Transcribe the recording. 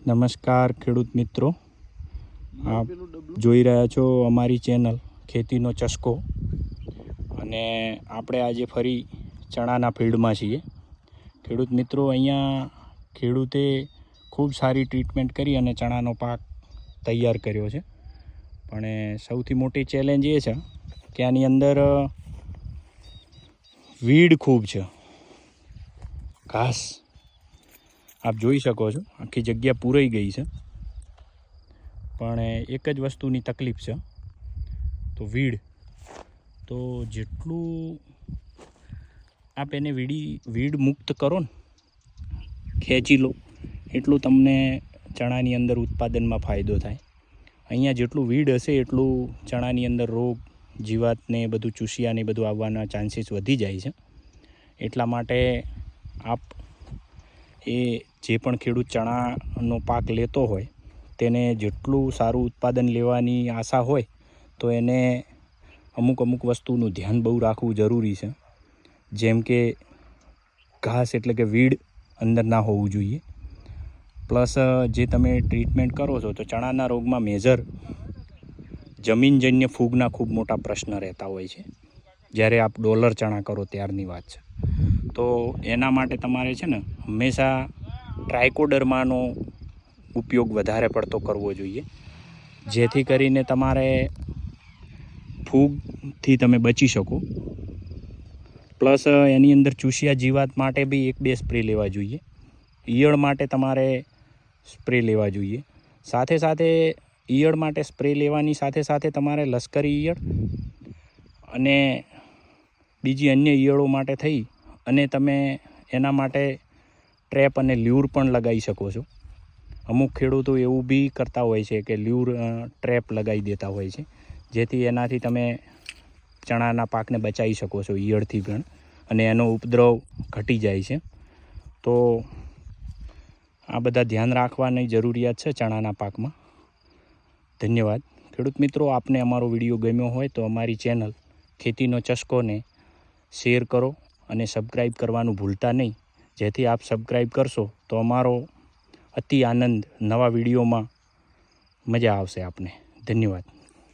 નમસ્કાર ખેડૂત મિત્રો, આપ જોઈ રહ્યા છો અમારી ચેનલ ખેતીનો ચસ્કો. અને આપણે આજે ફરી ચણાના ફિલ્ડમાં છીએ. ખેડૂત મિત્રો, અહીંયા ખેડૂતે ખૂબ સારી ટ્રીટમેન્ટ કરી અને ચણાનો પાક તૈયાર કર્યો છે. પણ સૌથી મોટી ચેલેન્જ એ છે કે આની અંદર વીડ ખૂબ છે, ઘાસ આપ જોઈ શકો છો, આખી જગ્યા પૂરાઈ ગઈ છે. પણ એક જ વસ્તુની તકલીફ છે, તો વીડ. તો જેટલું આપ એને વીડ મુક્ત કરો ને, ખેંચી લો, એટલું તમને ચણાની અંદર ઉત્પાદનમાં ફાયદો થાય. અહીંયા જેટલું વીડ હશે એટલું ચણાની અંદર રોગ જીવાતને બધું ચૂસિયાને બધું આવવાના ચાન્સીસ વધી જાય છે. એટલા માટે આપ એ જે પણ ખેડૂત ચણાનો પાક લેતો હોય તેને જેટલું સારું ઉત્પાદન લેવાની આશા હોય તો એને અમુક વસ્તુનું ધ્યાન બહુ રાખવું જરૂરી છે. જેમ કે ઘાસ એટલે કે વીડ અંદર ના હોવું જોઈએ. પ્લસ જે તમે ટ્રીટમેન્ટ કરો છો તો ચણાના રોગમાં મેજર જમીનજન્ય ફૂગના ખૂબ મોટા પ્રશ્ન રહેતા હોય છે. જ્યારે આપ ડોલર ચણા કરો ત્યારની વાત છે. તો એના માટે તમારે છે ને હંમેશા ટ્રાયકોડર્માનો ઉપયોગ વધારે પડતો કરવો જોઈએ, જેથી કરીને તમારે ફૂગથી તમે બચી શકો. પ્લસ એની અંદર ચૂસિયા જીવાત માટે બી 1-2 સ્પ્રે લેવા જોઈએ. ઈયળ માટે તમારે સ્પ્રે લેવા જોઈએ. સાથે ઈયળ માટે સ્પ્રે લેવાની સાથે તમારે લશ્કરી ઈયળ અને બીજી અન્ય ઈયળો માટે થઈ અને તમે એના માટે ટ્રેપ અને લ્યુર પણ લગાવી શકો છો. અમુક ખેડૂતો એવું બી કરતા હોય છે કે લ્યુર ટ્રેપ લગાવી દેતા હોય છે, જેથી એનાથી તમે ચણાના પાકને બચાવી શકો છો ઈયળથી પણ, અને એનો ઉપદ્રવ ઘટી જાય છે. તો આ બધા ધ્યાન રાખવાની જરૂરિયાત છે ચણાના પાકમાં. ધન્યવાદ ખેડૂત મિત્રો. આપને અમારો વિડીયો ગમ્યો હોય તો અમારી ચેનલ ખેતીનો ચસ્કોને શેર કરો અને સબસ્ક્રાઈબ કરવાનું ભૂલતા નહીં. જેથી આપ સબસ્ક્રાઈબ કરશો તો અમારો અતિ આનંદ નવા વિડીયોમાં મજા આવશે આપને. ધન્યવાદ.